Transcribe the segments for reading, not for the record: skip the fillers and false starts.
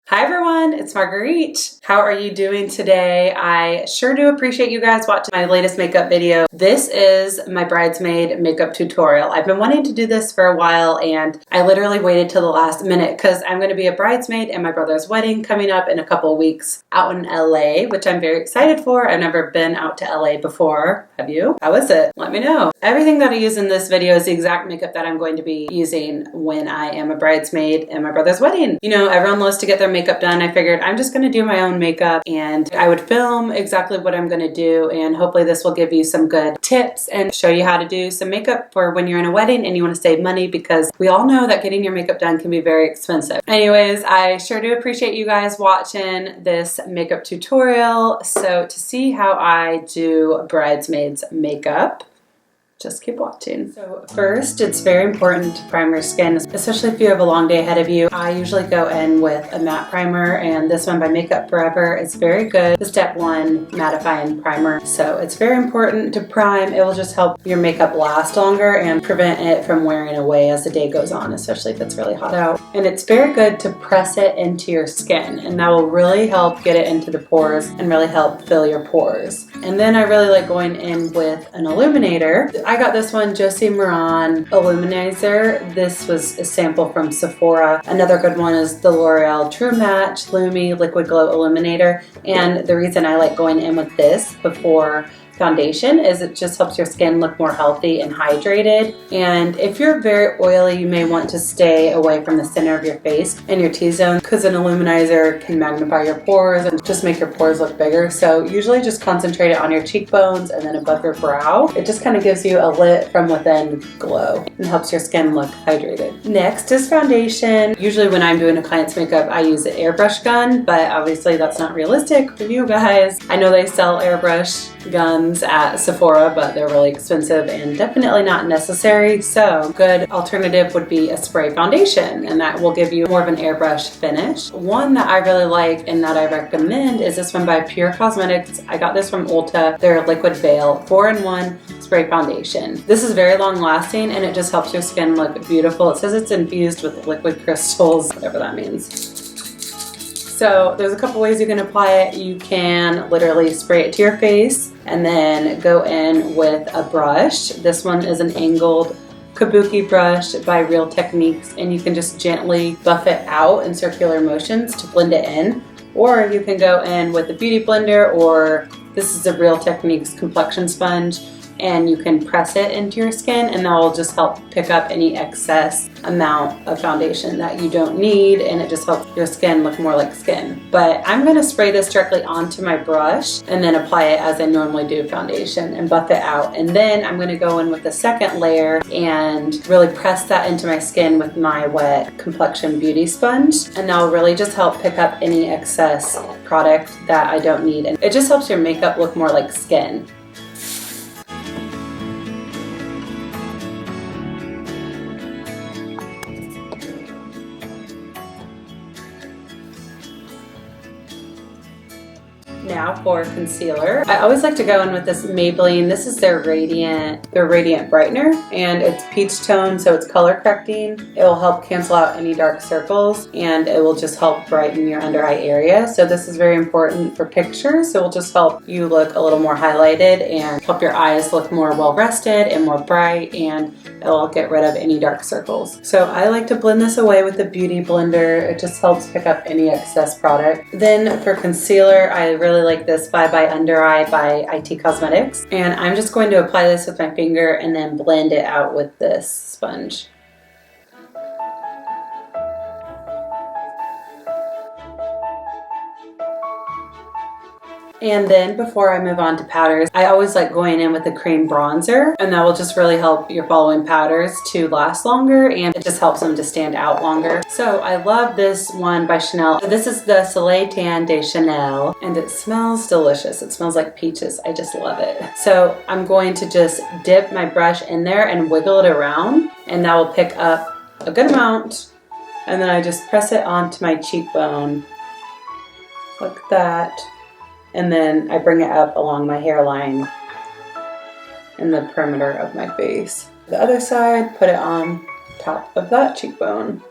Hi everyone, it's Marguerite. How are you doing today? I sure do appreciate you guys watching my latest makeup video. This is my bridesmaid makeup tutorial. I've been wanting to do this for a while and I literally waited till the last minute because I'm going to be a bridesmaid at my brother's wedding coming up in a couple of weeks out in LA, which I'm very excited for. I've never been out to LA before. Have you? How is it? Let me know. Everything that I use in this video is the exact makeup that I'm going to be using when I am a bridesmaid at my brother's wedding. You know, everyone loves to get their makeup done. I figured I'm just going to do my own makeup and I would film exactly what I'm going to do, and hopefully this will give you some good tips and show you how to do some makeup for when you're in a wedding and you want to save money, because we all know that getting your makeup done can be very expensive. Anyways, I sure do appreciate you guys watching this makeup tutorial. So to see how I do bridesmaids makeup, just keep watching. So first, it's very important to prime your skin, especially if you have a long day ahead of you. I usually go in with a matte primer, and this one by Makeup Forever is very good. The Step 1 mattifying primer. So it's very important to prime. It will just help your makeup last longer and prevent it from wearing away as the day goes on, especially if it's really hot out. And it's very good to press it into your skin, and that will really help get it into the pores and really help fill your pores. And then I really like going in with an illuminator. I got this one, Josie Maran Illuminizer. This was a sample from Sephora. Another good one is the L'Oreal True Match Lumi Liquid Glow Illuminator. And the reason I like going in with this before foundation is it just helps your skin look more healthy and hydrated. And if you're very oily, you may want to stay away from the center of your face and your T-zone, because an illuminizer can magnify your pores and just make your pores look bigger. So usually just concentrate it on your cheekbones and then above your brow. It just kind of gives you a lit from within glow and helps your skin look hydrated. Next is foundation. Usually when I'm doing a client's makeup, I use an airbrush gun, but obviously that's not realistic for you guys. I know they sell airbrush guns at Sephora, but they're really expensive and definitely not necessary. So good alternative would be a spray foundation, and that will give you more of an airbrush finish. One that I really like and that I recommend is this one by Pure Cosmetics. I got this from Ulta. Their Liquid Veil 4-in-1 spray foundation. This is very long lasting and it just helps your skin look beautiful. It says it's infused with liquid crystals, whatever that means. So there's a couple ways you can apply it. You can literally spray it to your face and then go in with a brush. This one is an angled kabuki brush by Real Techniques, and you can just gently buff it out in circular motions to blend it in. Or you can go in with a beauty blender, or this is a Real Techniques complexion sponge, and you can press it into your skin, and that will just help pick up any excess amount of foundation that you don't need, and it just helps your skin look more like skin. But I'm going to spray this directly onto my brush and then apply it as I normally do foundation and buff it out. And then I'm going to go in with the second layer and really press that into my skin with my wet complexion beauty sponge, and that will really just help pick up any excess product that I don't need, and it just helps your makeup look more like skin. Now for concealer. I always like to go in with this Maybelline. This is their Radiant Brightener, and it's peach tone, so it's color correcting. It will help cancel out any dark circles, and it will just help brighten your under eye area. So this is very important for pictures. So it will just help you look a little more highlighted and help your eyes look more well rested and more bright, and it will get rid of any dark circles. So I like to blend this away with the beauty blender. It just helps pick up any excess product. Then for concealer, I really like this by Undereye by IT Cosmetics, and I'm just going to apply this with my finger and then blend it out with this sponge. And then before I move on to powders, I always like going in with a cream bronzer, and that will just really help your following powders to last longer, and it just helps them to stand out longer. So I love this one by Chanel. This is the Soleil de Tan Chanel, and it smells delicious. It smells like peaches. I just love it. So I'm going to just dip my brush in there and wiggle it around, and that will pick up a good amount. And then I just press it onto my cheekbone like that. And then I bring it up along my hairline in the perimeter of my face. The other side, put it on top of that cheekbone.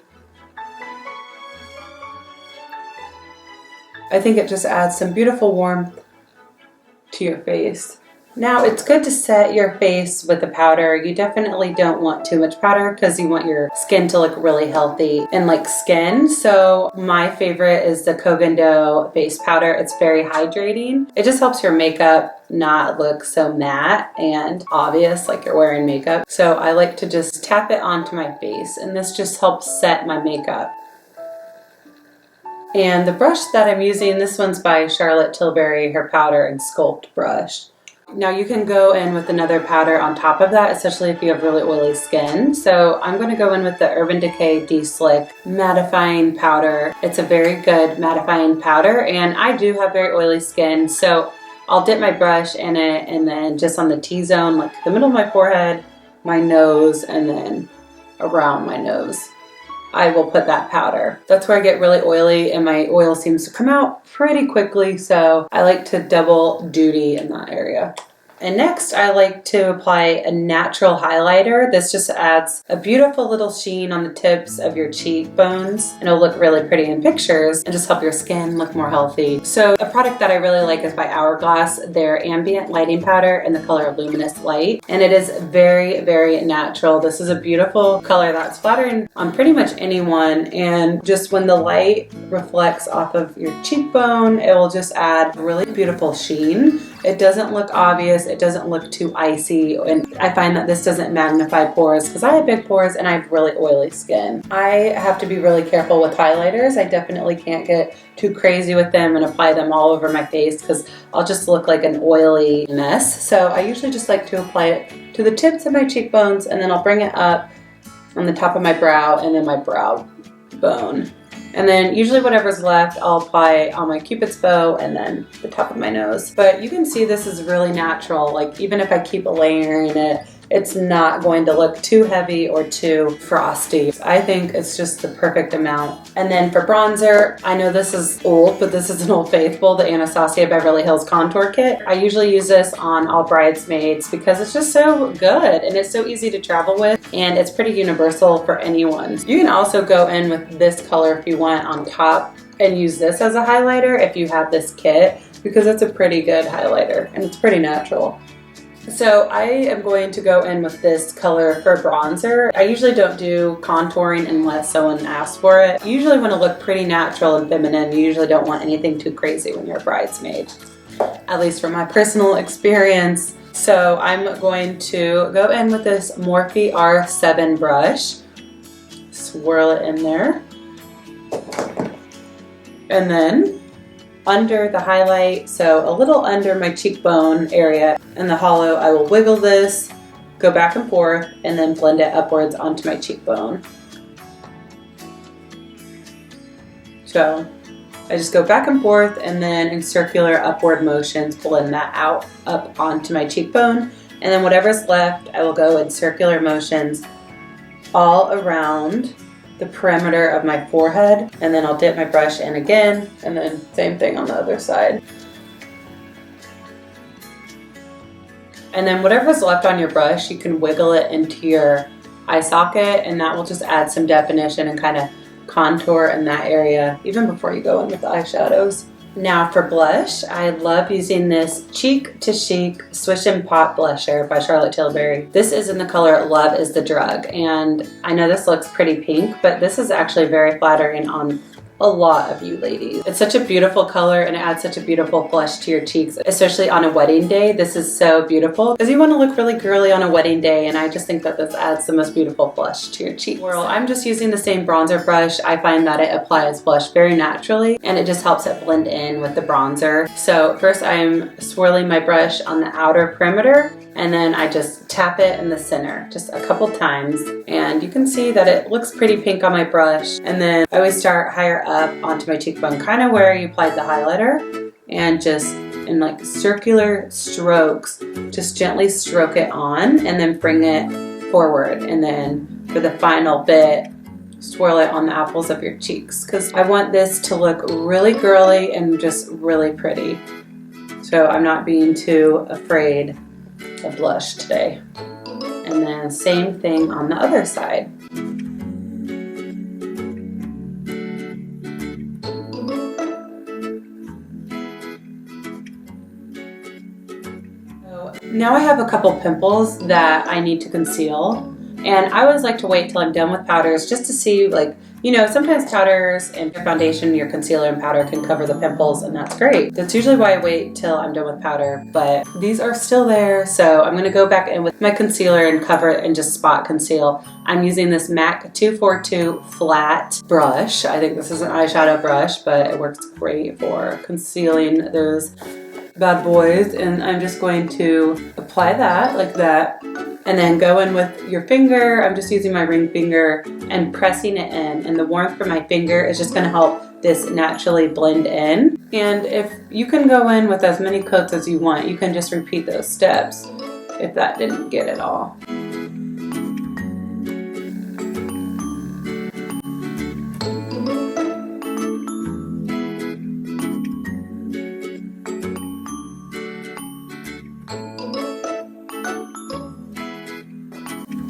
I think it just adds some beautiful warmth to your face. Now it's good to set your face with the powder. You definitely don't want too much powder because you want your skin to look really healthy and like skin. So my favorite is the Koh Gen Do base powder. It's very hydrating. It just helps your makeup not look so matte and obvious like you're wearing makeup. So I like to just tap it onto my face, and this just helps set my makeup. And the brush that I'm using, this one's by Charlotte Tilbury, her powder and sculpt brush. Now you can go in with another powder on top of that, especially if you have really oily skin. So I'm going to go in with the Urban Decay De-Slick mattifying powder. It's a very good mattifying powder, and I do have very oily skin, so I'll dip my brush in it, and then just on the T-zone, like the middle of my forehead, my nose, and then around my nose, I will put that powder. That's where I get really oily, and my oil seems to come out pretty quickly, so I like to double duty in that area. And next, I like to apply a natural highlighter. This just adds a beautiful little sheen on the tips of your cheekbones, and it'll look really pretty in pictures and just help your skin look more healthy. So a product that I really like is by Hourglass, their Ambient lighting powder in the color of Luminous Light. And it is very, very natural. This is a beautiful color that's flattering on pretty much anyone. And just when the light reflects off of your cheekbone, it will just add a really beautiful sheen. It doesn't look obvious. It doesn't look too icy, and I find that this doesn't magnify pores because I have big pores and I have really oily skin. I have to be really careful with highlighters. I definitely can't get too crazy with them and apply them all over my face because I'll just look like an oily mess. So I usually just like to apply it to the tips of my cheekbones, and then I'll bring it up on the top of my brow and then my brow bone. And then usually whatever's left, I'll apply on my Cupid's bow and then the top of my nose. But you can see this is really natural. Like even if I keep layering it, it's not going to look too heavy or too frosty. I think it's just the perfect amount. And then for bronzer, I know this is old, but this is an Old Faithful, the Anastasia Beverly Hills Contour Kit. I usually use this on all bridesmaids because it's just so good and it's so easy to travel with, and it's pretty universal for anyone. You can also go in with this color if you want on top and use this as a highlighter if you have this kit, because it's a pretty good highlighter and it's pretty natural. So I am going to go in with this color for bronzer. I usually don't do contouring unless someone asks for it. You usually want to look pretty natural and feminine. You usually don't want anything too crazy when you're a bridesmaid, at least from my personal experience. So I'm going to go in with this Morphe R7 brush, swirl it in there, and then under the highlight, so a little under my cheekbone area in the hollow, I will wiggle this, go back and forth, and then blend it upwards onto my cheekbone. So I just go back and forth, and then in circular upward motions blend that out up onto my cheekbone, and then whatever's left I will go in circular motions all around the perimeter of my forehead, and then I'll dip my brush in again, and then same thing on the other side. And then whatever's left on your brush, you can wiggle it into your eye socket, and that will just add some definition and kind of contour in that area even before you go in with the eyeshadows. Now for blush, I love using this Cheek to Chic Swish and Pop blusher by Charlotte Tilbury. This is in the color Love is the Drug, and I know this looks pretty pink, but this is actually very flattering on a lot of you ladies. It's such a beautiful color, and it adds such a beautiful blush to your cheeks, especially on a wedding day. This is so beautiful because you want to look really girly on a wedding day, and I just think that this adds the most beautiful blush to your cheeks. Well, I'm just using the same bronzer brush. I find that it applies blush very naturally, and it just helps it blend in with the bronzer. So first I'm swirling my brush on the outer perimeter, and then I just tap it in the center just a couple times, and you can see that it looks pretty pink on my brush. And then I always start higher up onto my cheekbone, kind of where you applied the highlighter, and just in like circular strokes, just gently stroke it on and then bring it forward. And then for the final bit, swirl it on the apples of your cheeks, because I want this to look really girly and just really pretty. So I'm not being too afraid of blush today. And then same thing on the other side. Now I have a couple pimples that I need to conceal. And I always like to wait till I'm done with powders just to see, like, you know, sometimes powders and your foundation, your concealer and powder can cover the pimples, and that's great. That's usually why I wait till I'm done with powder, but these are still there, so I'm gonna go back in with my concealer and cover it and just spot conceal. I'm using this MAC 242 flat brush. I think this is an eyeshadow brush, but it works great for concealing those bad boys, and I'm just going to apply that like that. And then go in with your finger. I'm just using my ring finger and pressing it in. And the warmth from my finger is just gonna help this naturally blend in. And if you can go in with as many coats as you want, you can just repeat those steps if that didn't get it all.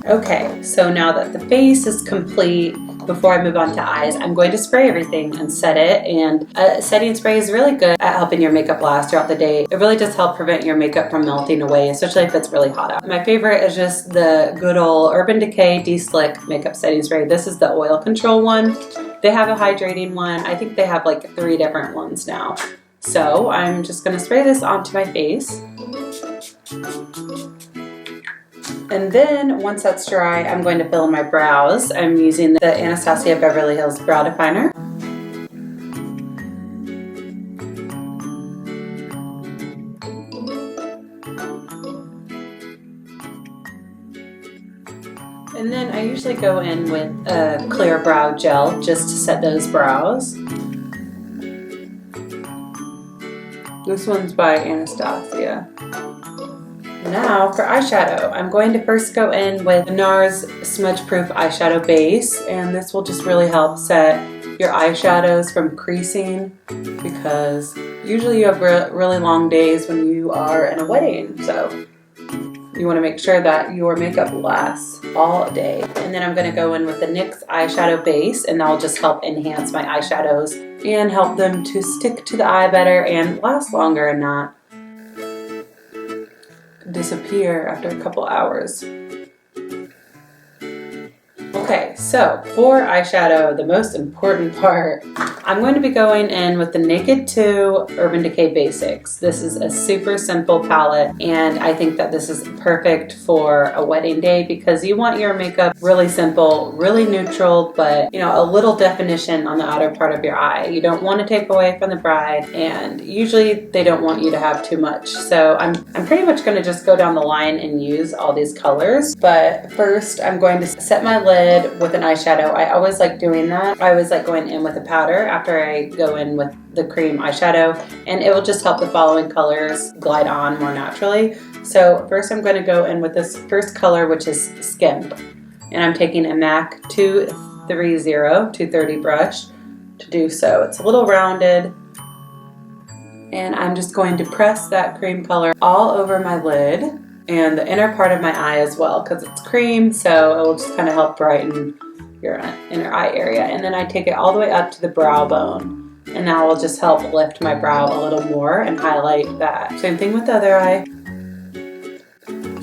Okay, so now that the face is complete, before I move on to eyes, I'm going to spray everything and set it. And setting spray is really good at helping your makeup last throughout the day. It really does help prevent your makeup from melting away, especially if it's really hot out. My favorite is just the good old Urban Decay De-Slick makeup setting spray. This is the oil control one. They have a hydrating one. I think they have like 3 different ones now. So I'm just gonna spray this onto my face. And then once that's dry, I'm going to fill in my brows. I'm using the Anastasia Beverly Hills Brow Definer. And then I usually go in with a clear brow gel just to set those brows. This one's by Anastasia. Now for eyeshadow, I'm going to first go in with NARS Smudge Proof Eyeshadow Base, and this will just really help set your eyeshadows from creasing, because usually you have really long days when you are in a wedding, so you want to make sure that your makeup lasts all day. And then I'm going to go in with the NYX Eyeshadow Base, and that will just help enhance my eyeshadows and help them to stick to the eye better and last longer and not disappear after a couple hours. Okay, so for eyeshadow, the most important part, I'm going to be going in with the Naked 2 Urban Decay Basics. This is a super simple palette, and I think that this is perfect for a wedding day because you want your makeup really simple, really neutral, but you know, a little definition on the outer part of your eye. You don't want to take away from the bride, and usually they don't want you to have too much. So I'm pretty much going to just go down the line and use all these colors. But first, I'm going to set my lid with an eyeshadow. I always like doing that. I always like going in with a powder after I go in with the cream eyeshadow, and it will just help the following colors glide on more naturally. So first I'm going to go in with this first color, which is Skimp, and I'm taking a MAC 230 brush to do so. It's a little rounded, and I'm just going to press that cream color all over my lid and the inner part of my eye as well, because it's cream, so it will just kind of help brighten your inner eye area. And then I take it all the way up to the brow bone, and that will just help lift my brow a little more and highlight that. Same thing with the other eye.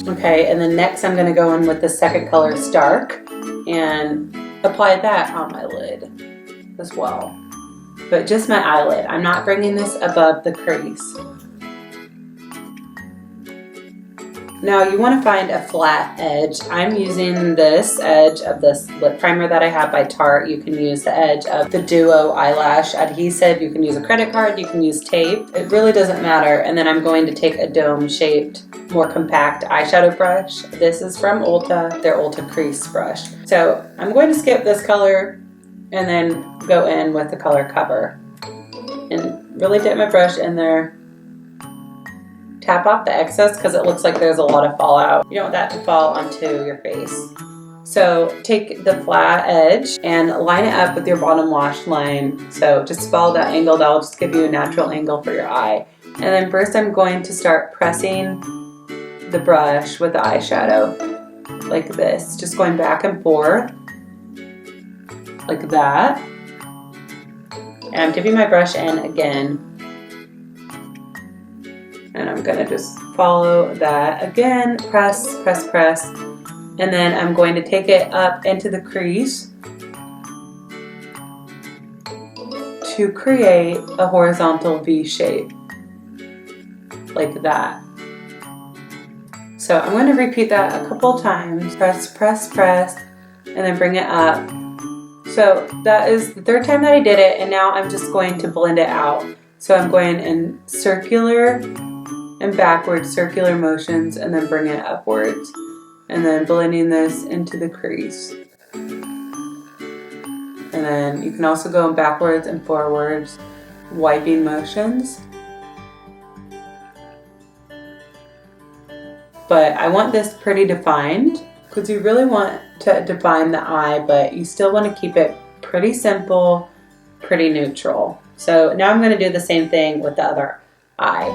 Okay, and then next I'm going to go in with the second color, Stark, and apply that on my lid as well. But just my eyelid. I'm not bringing this above the crease. Now you want to find a flat edge. I'm using this edge of this lip primer that I have by Tarte. You can use the edge of the Duo eyelash adhesive. You can use a credit card. You can use tape. It really doesn't matter. And then I'm going to take a dome-shaped, more compact eyeshadow brush. This is from Ulta, their Ulta Crease brush. So I'm going to skip this color and then go in with the color Cover. And really dip my brush in there. Tap off the excess because it looks like there's a lot of fallout. You don't want that to fall onto your face. So take the flat edge and line it up with your bottom lash line. So just follow that angle. That'll just give you a natural angle for your eye. And then first I'm going to start pressing the brush with the eyeshadow like this. Just going back and forth like that. And I'm dipping my brush in again. And I'm gonna just follow that again, press, press, press. And then I'm going to take it up into the crease to create a horizontal V shape, like that. So I'm going to repeat that a couple times. Press, press, press, and then bring it up. So that is the third time that I did it, and now I'm just going to blend it out. So I'm going in circular and backward circular motions, and then bring it upwards. And then blending this into the crease. And then you can also go backwards and forwards, wiping motions. But I want this pretty defined because you really want to define the eye, but you still want to keep it pretty simple, pretty neutral. So now I'm going to do the same thing with the other eye.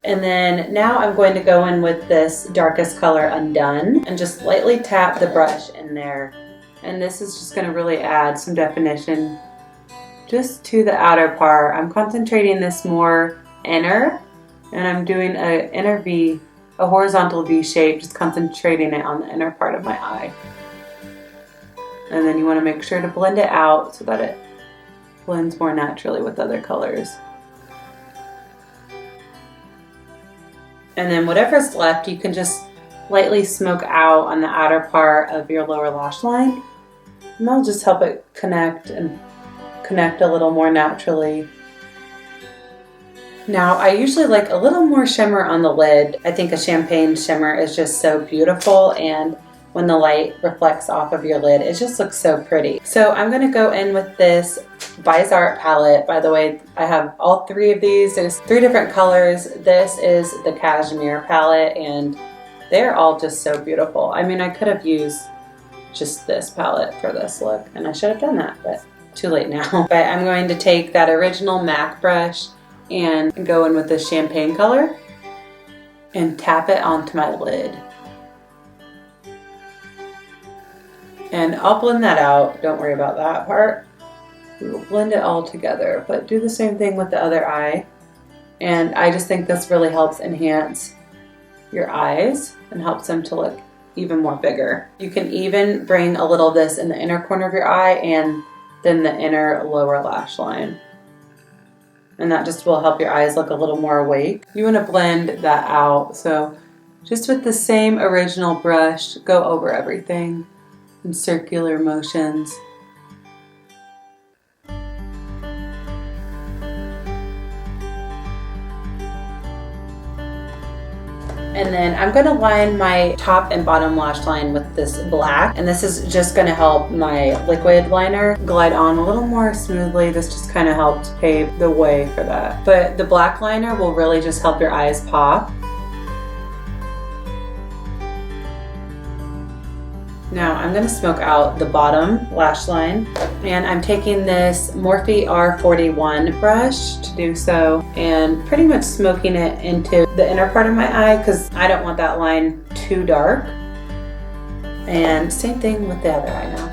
And then now I'm going to go in with this darkest color Undone and just lightly tap the brush in there. And this is just going to really add some definition just to the outer part. I'm concentrating this more inner, and I'm doing an inner V, a horizontal V shape, just concentrating it on the inner part of my eye. And then you want to make sure to blend it out so that it blends more naturally with other colors. And then whatever's left, you can just lightly smoke out on the outer part of your lower lash line. And that'll just help it connect a little more naturally. Now, I usually like a little more shimmer on the lid. I think a champagne shimmer is just so beautiful, and when the light reflects off of your lid, it just looks so pretty. So I'm gonna go in with this Art palette. By the way, I have all three of these. There's 3 different colors. This is the Cashmere palette, and they're all just so beautiful. I mean, I could have used just this palette for this look, and I should have done that, but too late now. But I'm going to take that original MAC brush and go in with this champagne color and tap it onto my lid. And I'll blend that out. Don't worry about that part. We will blend it all together, but do the same thing with the other eye. And I just think this really helps enhance your eyes and helps them to look even more bigger. You can even bring a little of this in the inner corner of your eye and then the inner lower lash line. And that just will help your eyes look a little more awake. You want to blend that out. So just with the same original brush, go over everything in circular motions. And then I'm going to line my top and bottom lash line with this black. And this is just going to help my liquid liner glide on a little more smoothly. This just kind of helped pave the way for that. But the black liner will really just help your eyes pop. Now I'm going to smoke out the bottom lash line, and I'm taking this Morphe R41 brush to do so, and pretty much smoking it into the inner part of my eye because I don't want that line too dark. And same thing with the other eye now.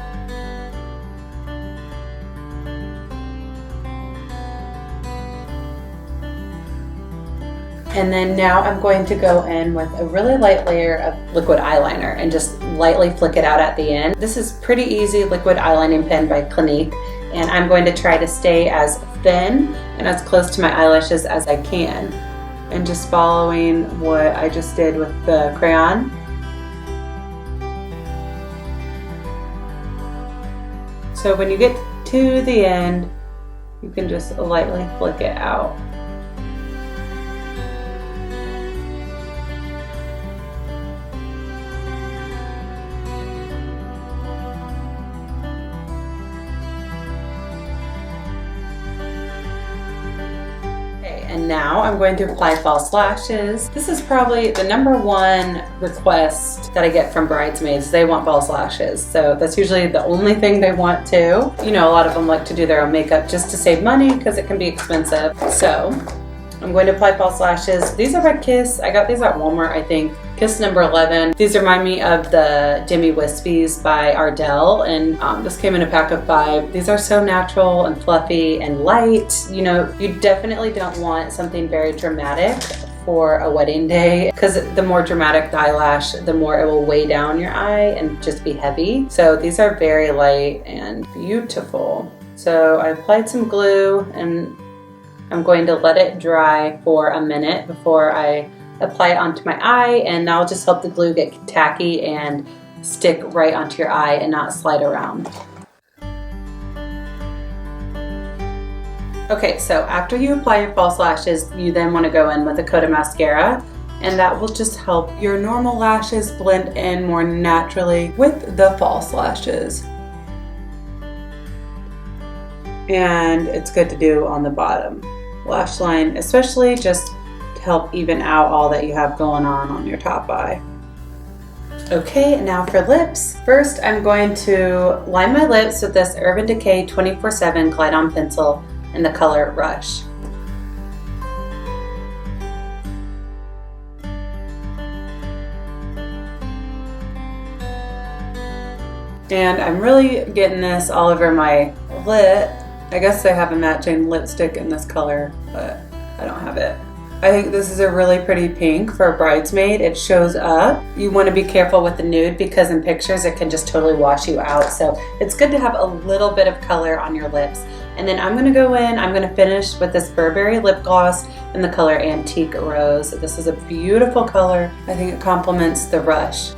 And then now I'm going to go in with a really light layer of liquid eyeliner and just lightly flick it out at the end. This is pretty easy liquid eyelining pen by Clinique, and I'm going to try to stay as thin and as close to my eyelashes as I can. And just following what I just did with the crayon. So when you get to the end, you can just lightly flick it out. And now I'm going to apply false lashes. This is probably the #1 request that I get from bridesmaids. They want false lashes. So that's usually the only thing they want too. You know, a lot of them like to do their own makeup just to save money because it can be expensive. So I'm going to apply false lashes. These are by Kiss. I got these at Walmart, I think. Kiss #11. These remind me of the Demi Wispies by Ardell, and this came in a pack of 5. These are so natural and fluffy and light. You know, you definitely don't want something very dramatic for a wedding day, because the more dramatic the eyelash, the more it will weigh down your eye and just be heavy. So these are very light and beautiful. So I applied some glue and I'm going to let it dry for a minute before I apply it onto my eye, and that'll just help the glue get tacky and stick right onto your eye and not slide around. Okay, so after you apply your false lashes, you then want to go in with a coat of mascara, and that will just help your normal lashes blend in more naturally with the false lashes. And it's good to do on the bottom lash line, especially just to help even out all that you have going on your top eye. Okay, now for lips. First, I'm going to line my lips with this Urban Decay 24/7 Glide On Pencil in the color Rush. And I'm really getting this all over my lip. I guess they have a matching lipstick in this color, but I don't have it. I think this is a really pretty pink for a bridesmaid. It shows up. You want to be careful with the nude because in pictures it can just totally wash you out. So it's good to have a little bit of color on your lips. And then I'm going to go in, I'm going to finish with this Burberry lip gloss in the color Antique Rose. This is a beautiful color. I think it complements the Rush.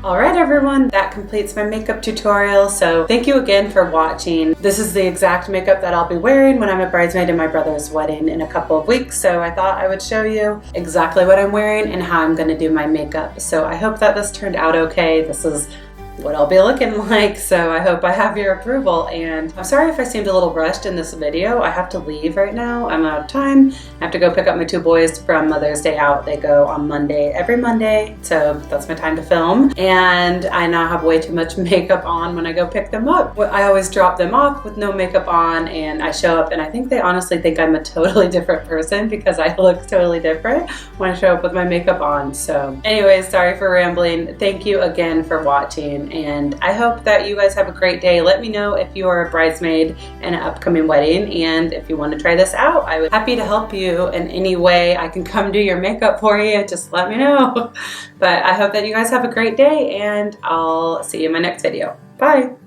Alright everyone, that completes my makeup tutorial, so thank you again for watching. This is the exact makeup that I'll be wearing when I'm a bridesmaid in my brother's wedding in a couple of weeks, so I thought I would show you exactly what I'm wearing and how I'm going to do my makeup. So I hope that this turned out okay. This is what I'll be looking like, so I hope I have your approval. And I'm sorry if I seemed a little rushed in this video. I have to leave right now. I'm out of time. I have to go pick up my 2 boys from Mother's Day out. They go on Monday, every Monday, so that's my time to film. And I now have way too much makeup on when I go pick them up. I always drop them off with no makeup on, and I show up and I think they honestly think I'm a totally different person because I look totally different when I show up with my makeup on. So anyways, sorry for rambling. Thank you again for watching, and I hope that you guys have a great day. Let me know if you are a bridesmaid in an upcoming wedding, and if you want to try this out, I would be happy to help you in any way I can come do your makeup for you. Just let me know. But I hope that you guys have a great day, and I'll see you in my next video. Bye.